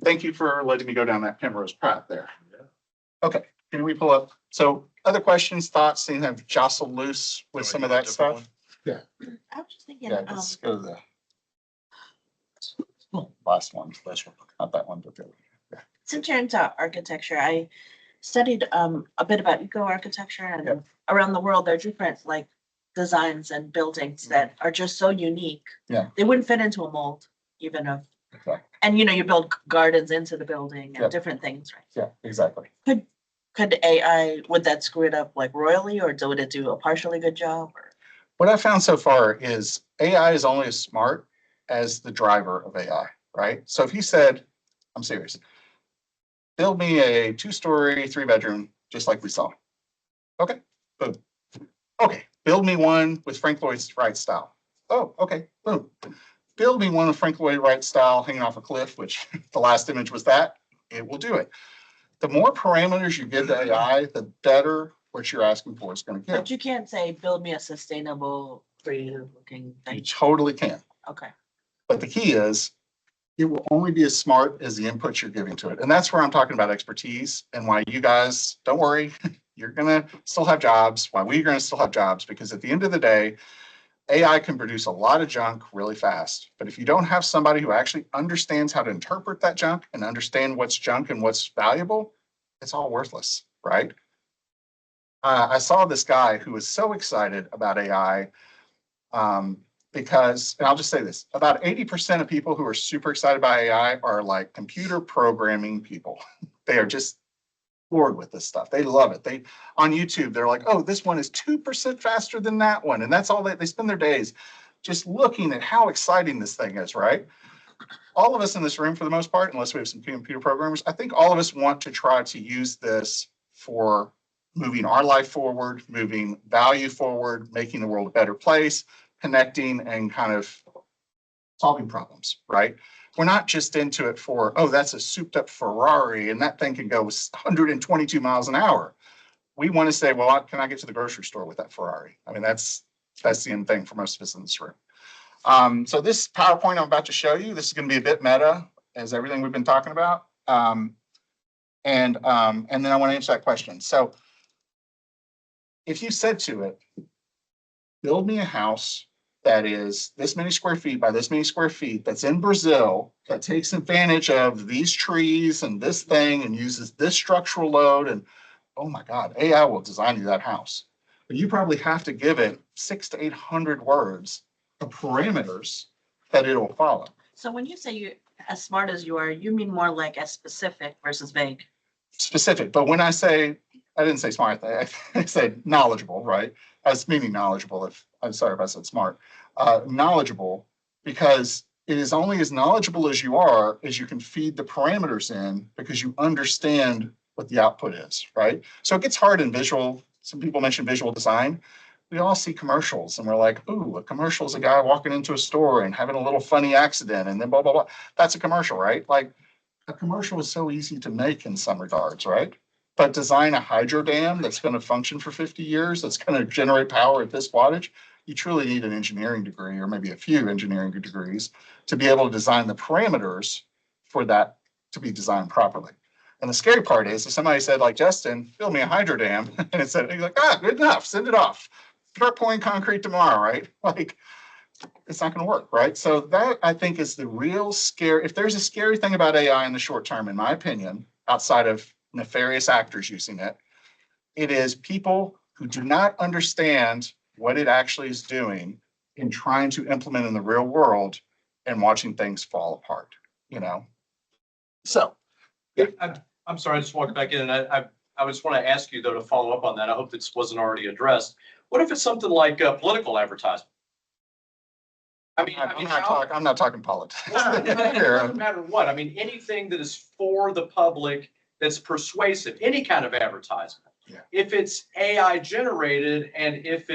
Thank you for letting me go down that Penrose path there. Okay, can we pull up? So other questions, thoughts, things have jostled loose with some of that stuff? I was just thinking, Yeah, let's go to the last one, not that one, but the other. Yeah. since you're into architecture, I studied a bit about eco-architecture and Yep. around the world, there are different like designs and buildings that are just so unique. Yeah. They wouldn't fit into a mold, even if, Exactly. and you build gardens into the building and Yep. different things, right? Yeah, exactly. Could AI, would that screw it up like royally, or would it do a partially good job? Or What I've found so far is AI is only as smart as the driver of AI, right? So if you said, I'm serious, build me a 2-story, 3-bedroom, just like we saw. Okay, boom. Okay, build me one with Frank Lloyd Wright style. Oh, okay, boom. Build me one with Frank Lloyd Wright style hanging off a cliff, which the last image was that. It will do it. The more parameters you give to AI, the better what you're asking for is going to but get. you can't say, build me a sustainable, creative looking You thing. totally can. Okay. But the key is it will only be as smart as the inputs you're giving to it. And that's where I'm talking about expertise and why you guys, don't worry, you're going to still have jobs, why we're going to still have jobs, because at the end of the day, AI can produce a lot of junk really fast. But if you don't have somebody who actually understands how to interpret that junk and understand what's junk and what's valuable, it's all worthless, right? I saw this guy who was so excited about AI because, and I'll just say this, about 80% of people who are super excited about AI are like computer programming people. They are just bored with this stuff. They love it. They on YouTube, they're like, oh, this one is 2% faster than that one. And that's all they spend their days just looking at how exciting this thing is, right? All of us in this room, for the most part, unless we have some computer programmers, I think all of us want to try to use this for moving our life forward, moving value forward, making the world a better place, connecting and kind of solving problems, right? We're not just into it for, oh, that's a souped up Ferrari and that thing can go 122 miles an hour. We want to say, well, can I get to the grocery store with that Ferrari? I mean, that's the end thing for most of us in this room. So this PowerPoint I'm about to show you, this is going to be a bit meta as everything we've been talking about. And then I want to answer that question. So if you said to it, build me a house that is this many square feet by this many square feet, that's in Brazil, that takes advantage of these trees and this thing and uses this structural load, and oh my God, AI will design you that house. But you probably have to give it 600 to 800 words of parameters that it'll follow. So when you say you're as smart as you are, you mean more like as specific versus vague? Specific, but when I say, I didn't say smart, I said knowledgeable, right? As meaning knowledgeable, if I'm sorry if I said smart. Knowledgeable, because it is only as knowledgeable as you can feed the parameters in, because you understand what the output is, right? So it gets hard in visual. Some people mention visual design. We all see commercials and we're like, ooh, a commercial is a guy walking into a store and having a little funny accident and then blah, blah, blah. That's a commercial, right? Like a commercial is so easy to make in some regards, right? But design a hydro dam that's going to function for 50 years, that's going to generate power at this wattage, you truly need an engineering degree or maybe a few engineering degrees to be able to design the parameters for that to be designed properly. And the scary part is if somebody said, like, Justin, build me a hydro dam, and it said, he's like, good enough, send it off. Start pouring concrete tomorrow, right? Like, it's not going to work, right? So that, I think, is the real scary. If there's a scary thing about AI in the short term, in my opinion, outside of nefarious actors using it, it is people who do not understand what it actually is doing in trying to implement in the real world and watching things fall apart, you know? So, I'm sorry, I just walked back in and I just want to ask you though, to follow up on that. I hope this wasn't already addressed. What if it's something like political advertising? I'm not talking politics. It doesn't matter what. I mean, anything that is for the public that's persuasive, any kind of advertisement. Yeah. If it's AI generated and if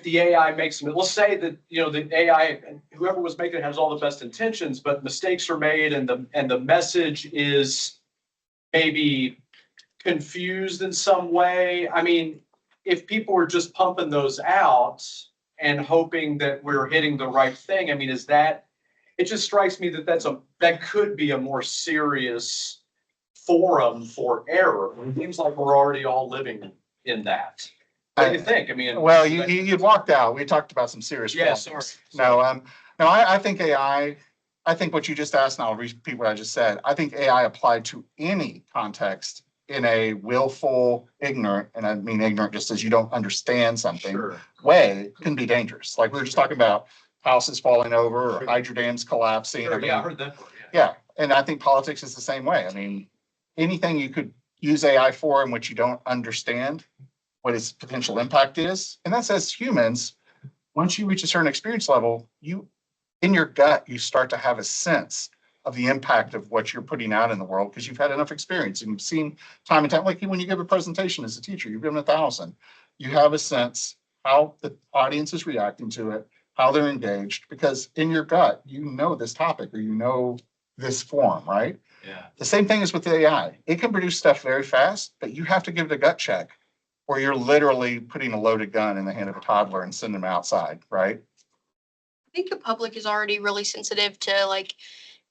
the AI makes them, let's say that, the AI, whoever was making it has all the best intentions, but mistakes are made and the message is maybe confused in some way. I mean, if people are just pumping those out and hoping that we're hitting the right thing, I mean, it just strikes me that could be a more serious forum for error. It seems like we're already all living in that. What do you think? I mean, well, you'd walked out. We talked about some serious Yeah, problems. sorry. No, I think AI, I think what you just asked, and I'll repeat what I just said, I think AI applied to any context in a willful, ignorant, and I mean ignorant just as you don't understand something, Sure. way can be dangerous. Like we were just talking about houses falling over or hydro dams collapsing. I Sure, mean, yeah, I heard that part, yeah, and I think politics is the same way. I mean, anything you could use AI for in which you don't understand what its potential impact is, and that's as humans, once you reach a certain experience level, you, in your gut, you start to have a sense of the impact of what you're putting out in the world because you've had enough experience and you've seen time and time. Like when you give a presentation as a teacher, you've given 1,000. You have a sense how the audience is reacting to it, how they're engaged, because in your gut, you know this topic or you know this form, right? yeah. The same thing is with AI. It can produce stuff very fast, but you have to give it a gut check or you're literally putting a loaded gun in the hand of a toddler and sending them outside, right? I think the public is already really sensitive to like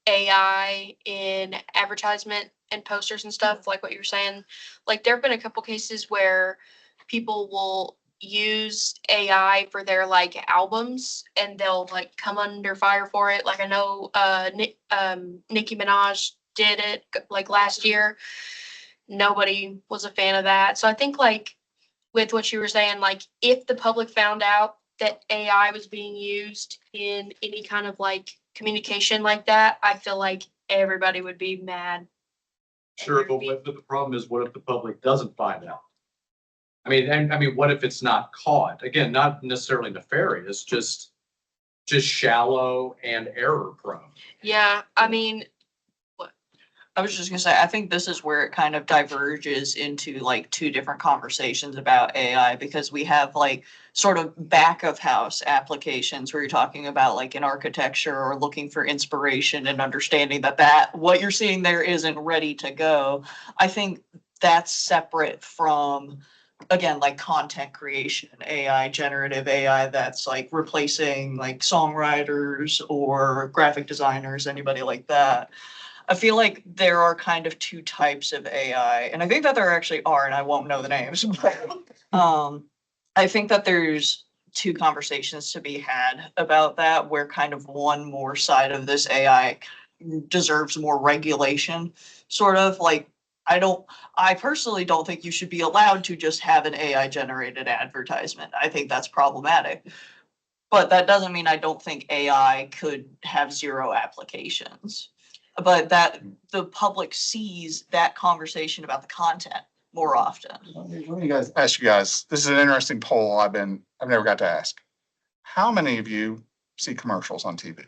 AI in advertisement and posters and stuff, like what you were saying. Like there have been a couple cases where people will use AI for their like albums and they'll like come under fire for it. Like I know Nicki Minaj did it like last year. Nobody was a fan of that. So I think like with what you were saying, like if the public found out that AI was being used in any kind of like communication like that, I feel like everybody would be mad. Sure, but the problem is, what if the public doesn't find out? I mean, and I mean, what if it's not caught? Again, not necessarily nefarious, just shallow and error prone. Yeah, I mean, I was just gonna say, I think this is where it kind of diverges into like two different conversations about AI, because we have like sort of back of house applications where you're talking about like in architecture or looking for inspiration and understanding that what you're seeing there isn't ready to go. I think that's separate from, again, like content creation, AI, generative AI, that's like replacing like songwriters or graphic designers, anybody like that. I feel like there are kind of two types of AI, and I think that there actually are, and I won't know the names, but I think that there's two conversations to be had about that, where kind of one more side of this AI deserves more regulation, sort of like I personally don't think you should be allowed to just have an AI generated advertisement. I think that's problematic. But that doesn't mean I don't think AI could have zero applications. But that the public sees that conversation about the content more often. Let me ask you guys, this is an interesting poll I've never got to ask. How many of you see commercials on TV?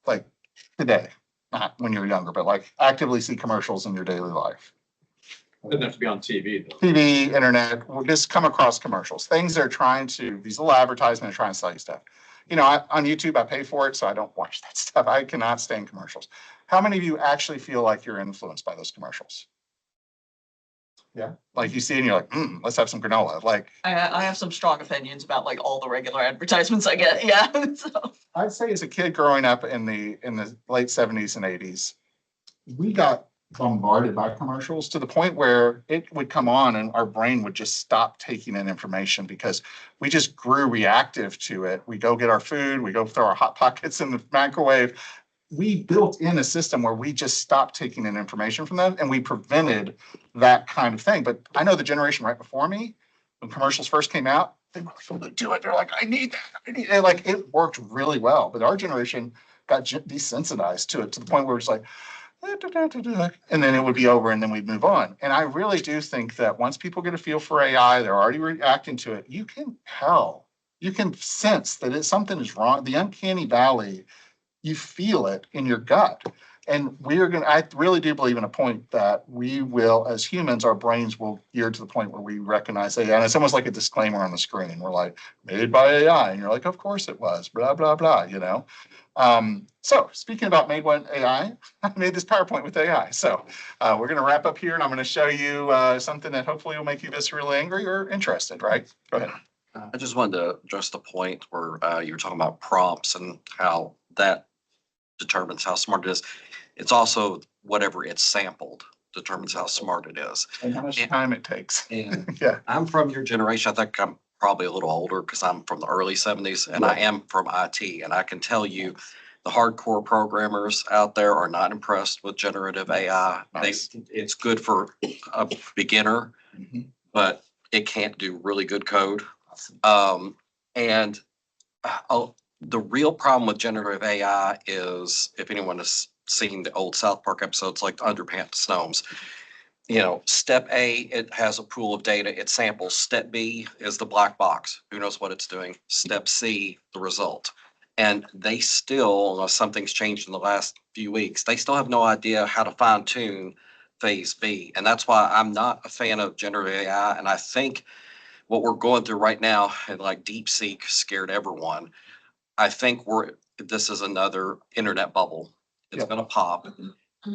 Like today, not when you're younger, but like actively see commercials in your daily life. Doesn't have to be on TV though. TV, internet, we'll just come across commercials. Things they're trying to, these little advertisements are trying to sell you stuff. You know, on YouTube, I pay for it, so I don't watch that stuff. I cannot stand commercials. How many of you actually feel like you're influenced by those commercials? Yeah, like you see and you're like, let's have some granola. Like I have some strong opinions about like all the regular advertisements I get. Yeah. So. I'd say as a kid growing up in the late 70s and 80s, we got bombarded by commercials to the point where it would come on and our brain would just stop taking in information because we just grew reactive to it. We go get our food, we go throw our Hot Pockets in the microwave. We built in a system where we just stopped taking in information from them and we prevented that kind of thing. But I know the generation right before me, when commercials first came out, they were really to it. They're like, I need that. I need it. Like it worked really well. But our generation got desensitized to it to the point where it's like, and then it would be over and then we'd move on. And I really do think that once people get a feel for AI, they're already reacting to it. You can tell, you can sense that something is wrong. The uncanny valley, you feel it in your gut. And I really do believe in a point that we will, as humans, our brains will gear to the point where we recognize AI. And it's almost like a disclaimer on the screen. We're like, made by AI. And you're like, of course it was, blah, blah, blah, you know? So speaking about made by AI, I made this PowerPoint with AI. So we're going to wrap up here and I'm going to show you something that hopefully will make you viscerally angry or interested, right? Go ahead. I just wanted to address the point where you were talking about prompts and how that determines how smart it is. It's also whatever it's sampled determines how smart it is. And how much time it takes. And Yeah. I'm from your generation. I think I'm probably a little older because I'm from the early 70s and I am from IT. And I can tell you The hardcore programmers out there are not impressed with generative AI. Nice. It's good for a beginner, Mhm. but it can't do really good code. And the real problem with generative AI is, if anyone has seen the old South Park episodes like the Underpants Gnomes, step A, it has a pool of data, it samples. Step B is the black box. Who knows what it's doing? Step C, the result. And they still, unless something's changed in the last few weeks, they still have no idea how to fine tune phase B. And that's why I'm not a fan of generative AI. And I think what we're going through right now, and like DeepSeek scared everyone, I think this is another internet bubble. It's Yep. going to pop.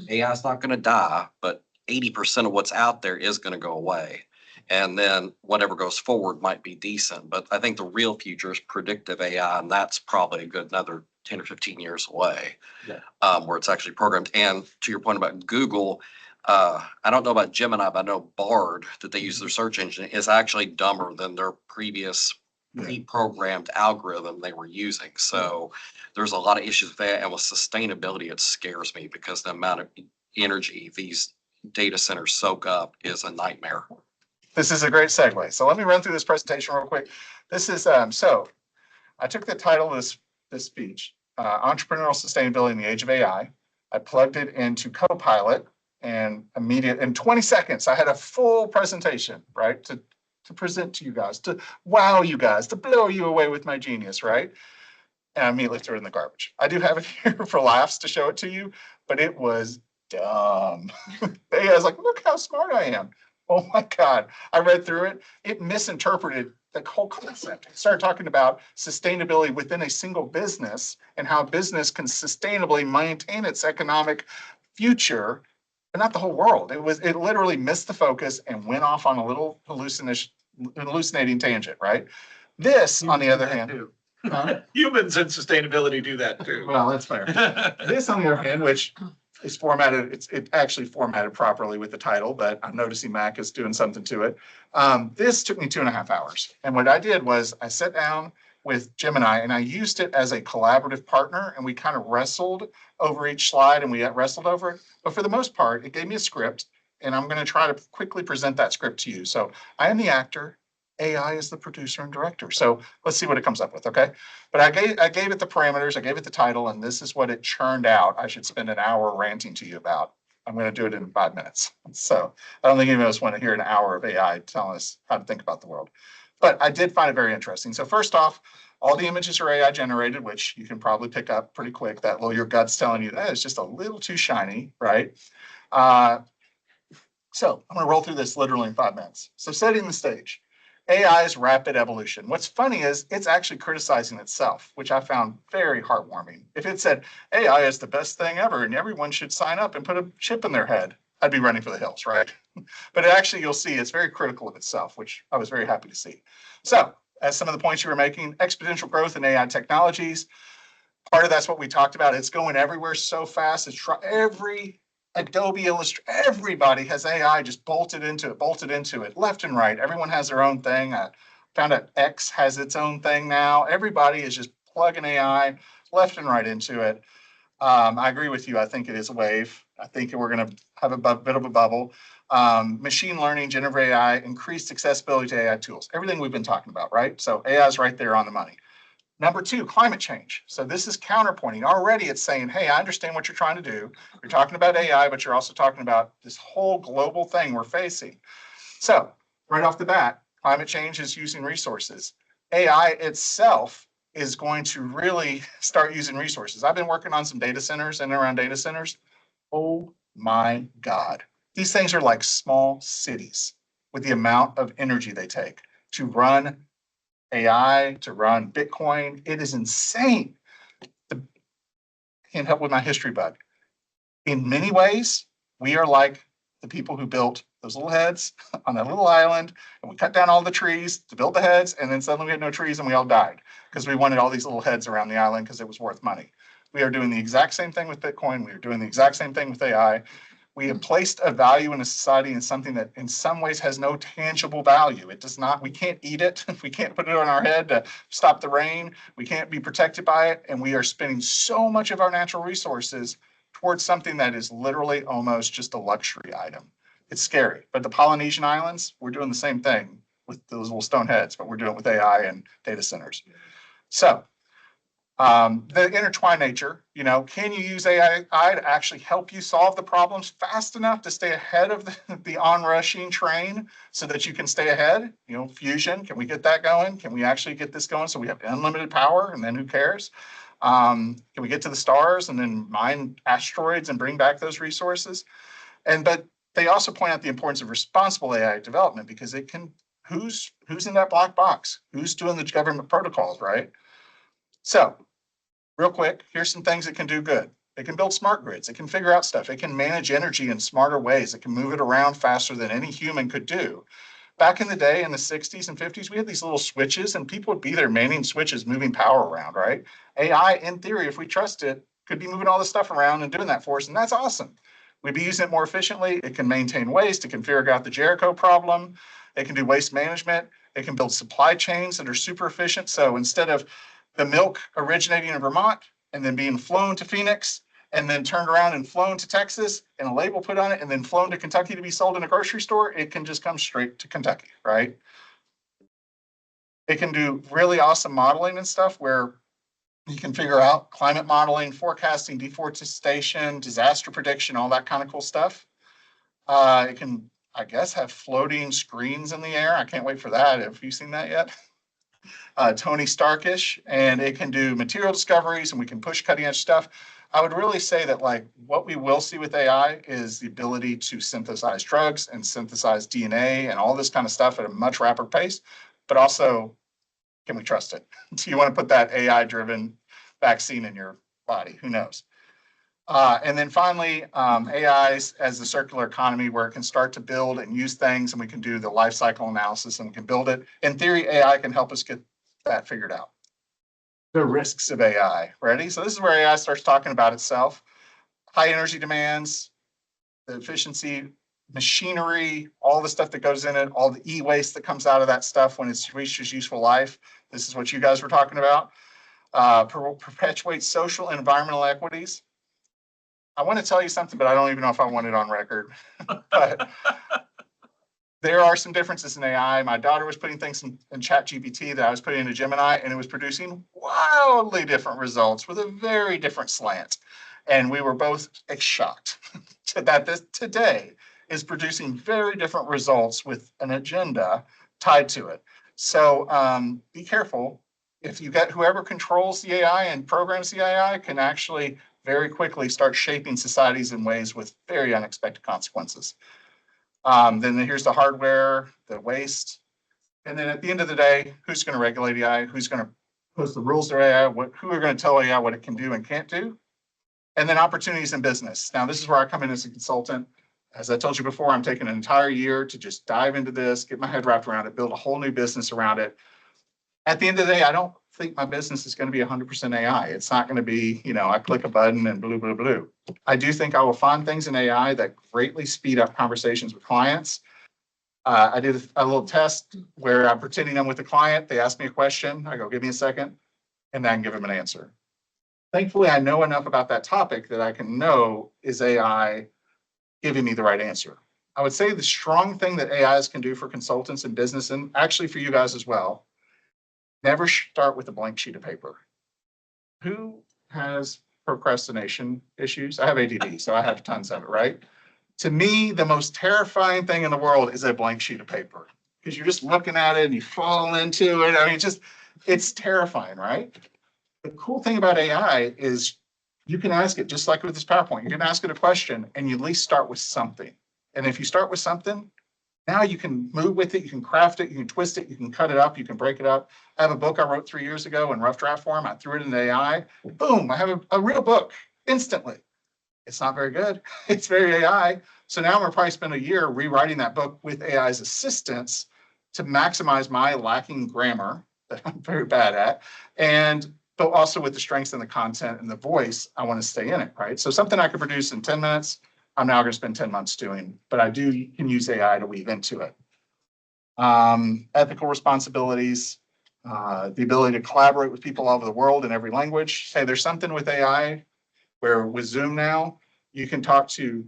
AI is not going to die, but 80% of what's out there is going to go away. And then whatever goes forward might be decent. But I think the real future is predictive AI, and that's probably a good another 10 or 15 years away, Yeah. where it's actually programmed. And to your point about Google, I don't know about Gemini, but I know Bard, that they use their search engine, is actually dumber than their previous Yeah. pre-programmed algorithm they were using. So there's a lot of issues with that. And with sustainability, it scares me because the amount of energy these data centers soak up is a nightmare. This is a great segue. So let me run through this presentation real quick. This is, so I took the title of this speech, Entrepreneurial Sustainability in the Age of AI. I plugged it into Copilot and in 20 seconds, I had a full presentation, right? To present to you guys, to wow you guys, to blow you away with my genius, right? And I immediately threw it in the garbage. I do have it here for laughs to show it to you, but it was dumb. I was like, look how smart I am. Oh my God. I read through it. It misinterpreted the whole concept. It started talking about sustainability within a single business and how business can sustainably maintain its economic future, but not the whole world. It literally missed the focus and went off on a little hallucinating tangent, right? This, on the other hand, Humans and sustainability do that too. well, that's fair. This, on the other hand, which is formatted, it actually formatted properly with the title, but I'm noticing Mac is doing something to it. This took me 2.5 hours. And what I did was I sat down with Gemini and I used it as a collaborative partner, and we kind of wrestled over each slide and we wrestled over it. But for the most part, it gave me a script, and I'm going to try to quickly present that script to you. So I am the actor. AI is the producer and director. So let's see what it comes up with, okay? But I gave it the parameters, I gave it the title, and this is what it churned out. I should spend an hour ranting to you about. I'm going to do it in 5 minutes. So I don't think any of us want to hear an hour of AI telling us how to think about the world. But I did find it very interesting. So first off, all the images are AI generated, which you can probably pick up pretty quick. That little, your gut's telling you that is just a little too shiny, right? So I'm going to roll through this literally in 5 minutes. So setting the stage. AI's rapid evolution. What's funny is it's actually criticizing itself, which I found very heartwarming. If it said AI is the best thing ever and everyone should sign up and put a chip in their head, I'd be running for the hills, right? But actually, you'll see it's very critical of itself, which I was very happy to see. So, as some of the points you were making, exponential growth in AI technologies. Part of that's what we talked about. It's going everywhere so fast. It's every Adobe Illustrator, everybody has AI just bolted into it, left and right. Everyone has their own thing. I found out X has its own thing now. Everybody is just plugging AI left and right into it. I agree with you. I think it is a wave. I think we're going to have a bit of a bubble. Machine learning, generative AI, increased accessibility to AI tools. Everything we've been talking about, right? So AI is right there on the money. Number two, climate change. So this is counterpointing. Already it's saying, hey, I understand what you're trying to do. You're talking about AI, but you're also talking about this whole global thing we're facing. So right off the bat, climate change is using resources. AI itself is going to really start using resources. I've been working on some data centers and around data centers. Oh my God. These things are like small cities with the amount of energy they take to run AI, to run Bitcoin. It is insane. Can't help with my history bug. In many ways, we are like the people who built those little heads on that little island, and we cut down all the trees to build the heads, and then suddenly we had no trees and we all died because we wanted all these little heads around the island because it was worth money. We are doing the exact same thing with Bitcoin. We are doing the exact same thing with AI. We have placed a value in a society in something that in some ways has no tangible value. It does not, we can't eat it. We can't put it on our head to stop the rain. We can't be protected by it. And we are spending so much of our natural resources towards something that is literally almost just a luxury item. It's scary. But the Polynesian Islands, we're doing the same thing with those little stone heads, but we're doing it with AI and data centers. So the intertwined nature, can you use AI to actually help you solve the problems fast enough to stay ahead of the onrushing train so that you can stay ahead? Fusion, can we get that going? Can we actually get this going so we have unlimited power, and then who cares? Can we get to the stars and then mine asteroids and bring back those resources? But they also point out the importance of responsible AI development, because it can, who's in that black box? Who's doing the government protocols, right? So real quick, here's some things it can do good. It can build smart grids. It can figure out stuff. It can manage energy in smarter ways. It can move it around faster than any human could do. Back in the day, in the 60s and 50s, we had these little switches, and people would be there manning switches, moving power around, right? AI, in theory, if we trust it, could be moving all this stuff around and doing that for us, and that's awesome. We'd be using it more efficiently. It can maintain waste. It can figure out the Jericho problem. It can do waste management. It can build supply chains that are super efficient. So instead of the milk originating in Vermont and then being flown to Phoenix and then turned around and flown to Texas and a label put on it and then flown to Kentucky to be sold in a grocery store, it can just come straight to Kentucky, right? It can do really awesome modeling and stuff where you can figure out climate modeling, forecasting, deforestation, disaster prediction, all that kind of cool stuff. It can, I guess, have floating screens in the air. I can't wait for that. Have you seen that yet? Tony Starkish, and it can do material discoveries, and we can push cutting edge stuff. I would really say that what we will see with AI is the ability to synthesize drugs and synthesize DNA and all this kind of stuff at a much rapid pace, but also, can we trust it? Do you want to put that AI-driven vaccine in your body? Who knows? And then finally, AI as the circular economy, where it can start to build and use things, and we can do the life cycle analysis and we can build it. In theory, AI can help us get that figured out. The risks of AI. Ready? So this is where AI starts talking about itself. High energy demands, the efficiency, machinery, all the stuff that goes in it, all the e-waste that comes out of that stuff when it's reached its useful life. This is what you guys were talking about. Perpetuate social and environmental equities. I want to tell you something, but I don't even know if I want it on record. But there are some differences in AI. My daughter was putting things in ChatGPT that I was putting into Gemini, and it was producing wildly different results with a very different slant. And we were both shocked that this today is producing very different results with an agenda tied to it. So be careful. If you get whoever controls the AI and programs the AI can actually very quickly start shaping societies in ways with very unexpected consequences. Then here's the hardware, the waste. And then at the end of the day, who's going to regulate AI? Who's going to post the rules to AI? Who are going to tell AI what it can do and can't do? And then opportunities in business. Now, this is where I come in as a consultant. As I told you before, I'm taking an entire year to just dive into this, get my head wrapped around it, build a whole new business around it. At the end of the day, I don't think my business is going to be 100% AI. It's not going to be, I click a button and blue, blue, blue. I do think I will find things in AI that greatly speed up conversations with clients. I did a little test where I'm pretending I'm with a client. They ask me a question. I go, give me a second, and then I can give them an answer. Thankfully, I know enough about that topic that I can know, is AI giving me the right answer? I would say the strong thing that AIs can do for consultants in business, and actually for you guys as well, never start with a blank sheet of paper. Who has procrastination issues? I have ADD, so I have tons of it, right? To me, the most terrifying thing in the world is a blank sheet of paper, because you're just looking at it and you fall into it. I mean, it's terrifying, right? The cool thing about AI is you can ask it, just like with this PowerPoint, you can ask it a question and you at least start with something. And if you start with something, now you can move with it, you can craft it, you can twist it, you can cut it up, you can break it up. I have a book I wrote 3 years ago in rough draft form. I threw it into AI. Boom, I have a real book instantly. It's not very good. It's very AI. So now I'm going to probably spend a year rewriting that book with AI's assistance to maximize my lacking grammar that I'm very bad at, but also with the strengths and the content and the voice, I want to stay in it, right? So something I could produce in 10 minutes, I'm now going to spend 10 months doing, but I can use AI to weave into it. Ethical responsibilities, the ability to collaborate with people all over the world in every language. Hey, there's something with AI where with Zoom now, you can talk to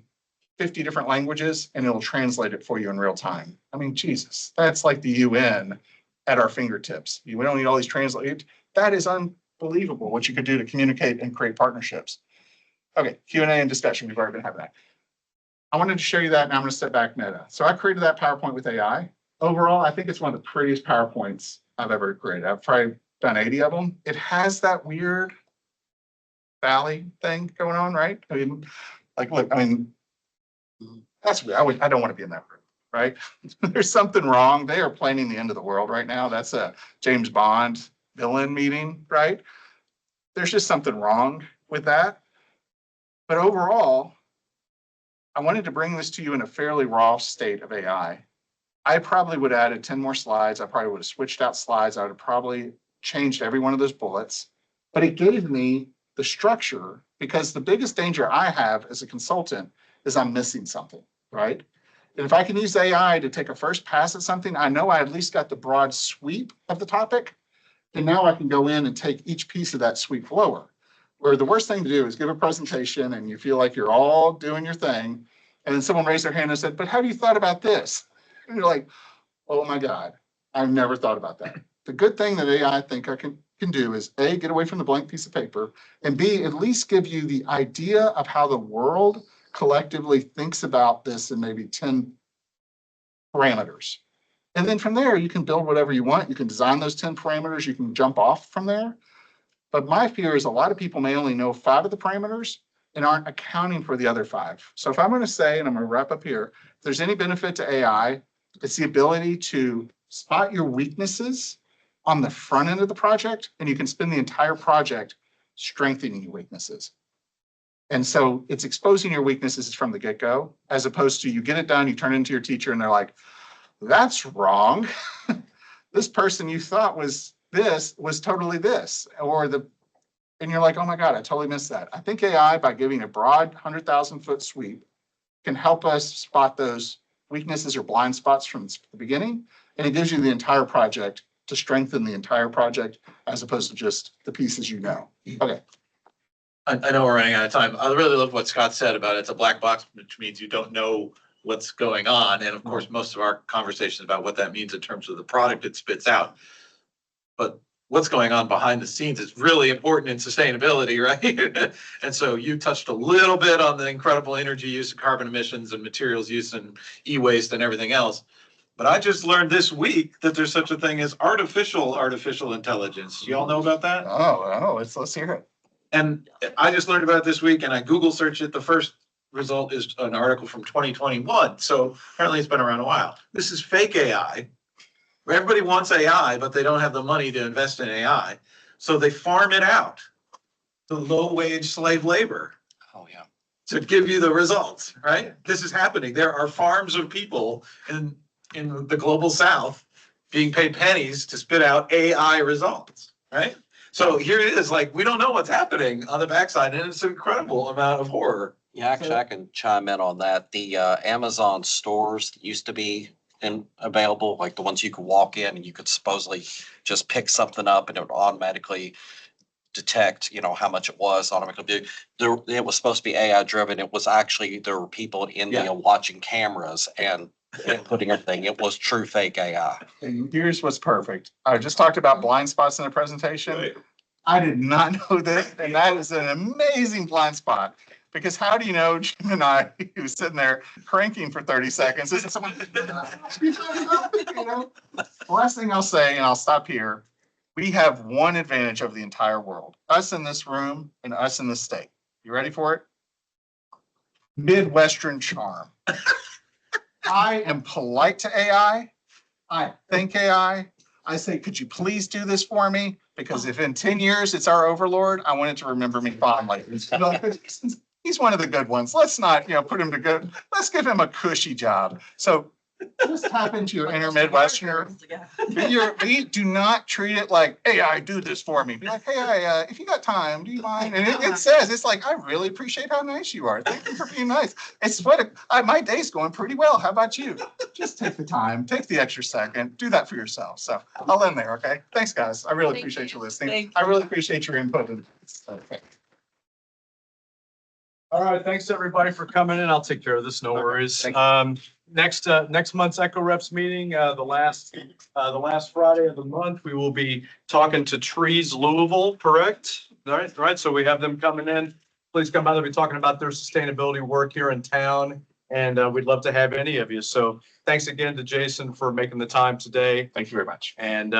50 different languages and it'll translate it for you in real time. I mean, Jesus, that's like the UN at our fingertips. We don't need all these translators. That is unbelievable what you could do to communicate and create partnerships. Okay, Q&A and discussion. We've already been having that. I wanted to show you that, and I'm going to step back meta. So I created that PowerPoint with AI. Overall, I think it's one of the prettiest PowerPoints I've ever created. I've probably done 80 of them. It has that weird valley thing going on, right? I mean, like, look, I mean, that's weird. I don't want to be in that room, right? There's something wrong. They are planning the end of the world right now. That's a James Bond villain meeting, right? There's just something wrong with that. But overall, I wanted to bring this to you in a fairly raw state of AI. I probably would have added 10 more slides. I probably would have switched out slides. I would have probably changed every one of those bullets. But it gave me the structure, because the biggest danger I have as a consultant is I'm missing something, right? And if I can use AI to take a first pass at something, I know I at least got the broad sweep of the topic. And now I can go in and take each piece of that sweep lower. Where the worst thing to do is give a presentation and you feel like you're all doing your thing. And then someone raised their hand and said, but have you thought about this? And you're like, oh my God, I've never thought about that. The good thing that AI I think I can do is A, get away from the blank piece of paper, and B, at least give you the idea of how the world collectively thinks about this in maybe 10 parameters. And then from there, you can build whatever you want. You can design those 10 parameters. You can jump off from there. But my fear is a lot of people may only know 5 of the parameters and aren't accounting for the other 5. So if I'm going to say, and I'm going to wrap up here, if there's any benefit to AI, it's the ability to spot your weaknesses on the front end of the project, and you can spend the entire project strengthening your weaknesses. And so it's exposing your weaknesses from the get-go, as opposed to you get it done, you turn it into your teacher, and they're like, that's wrong. This person you thought was this was totally this, and you're like, oh my God, I totally missed that. I think AI, by giving a broad 100,000-foot sweep, can help us spot those weaknesses or blind spots from the beginning, and it gives you the entire project to strengthen the entire project, as opposed to just the pieces you know. Okay. I know we're running out of time. I really love what Scott said about it's a black box, which means you don't know what's going on. And of course, most of our conversations about what that means in terms of the product it spits out. But what's going on behind the scenes is really important in sustainability, right? And so you touched a little bit on the incredible energy use and carbon emissions and materials use and e-waste and everything else. But I just learned this week that there's such a thing as artificial intelligence. Do you all know about that? Oh, let's hear it. And I just learned about it this week and I Google searched it. The first result is an article from 2021. So apparently it's been around a while. This is fake AI. Everybody wants AI, but they don't have the money to invest in AI. So they farm it out to low-wage slave labor. Oh, yeah. To give you the results, right? This is happening. There are farms of people in the global South being paid pennies to spit out AI results, right? So here it is, like, we don't know what's happening on the backside, and it's an incredible amount of horror. Yeah, actually, I can chime in on that. The Amazon stores that used to be available, like the ones you could walk in and you could supposedly just pick something up and it would automatically detect, how much it was automatically. It was supposed to be AI driven. It was actually, there were people in India watching cameras and putting everything. It was true fake AI. And here's what's perfect. I just talked about blind spots in a presentation. Right. I did not know this, and that is an amazing blind spot. Because how do you know Jim and I, who's sitting there cranking for 30 seconds, isn't someone, The last thing I'll say, and I'll stop here, we have one advantage over the entire world. Us in this room and us in the state. You ready for it? Midwestern charm. I am polite to AI. I thank AI. I say, could you please do this for me? Because if in 10 years it's our overlord, I want it to remember me fondly. He's one of the good ones. Let's not, put him to good. Let's give him a cushy job. So Just tap into your inner Midwesterner. Yeah. Do not treat it like, hey, I do this for me. Be like, hey, if you got time, do you mind? And it says, it's like, I really appreciate how nice you are. Thank you for being nice. It's what my day's going pretty well. How about you? Just take the time, take the extra second, do that for yourself. So I'll end there. Okay. Thanks, guys. I really Thank appreciate you. you listening. Thank I really appreciate your input. Okay. All right, thanks everybody for coming in. I'll take care of this, no worries. Thank you. Next month's EcoReps meeting, the last Friday of the month, we will be talking to Trees Louisville, correct? All right, so we have them coming in. Please come by, they'll be talking about their sustainability work here in town, and we'd love to have any of you. So thanks again to Jason for making the time today, Thank you very much. and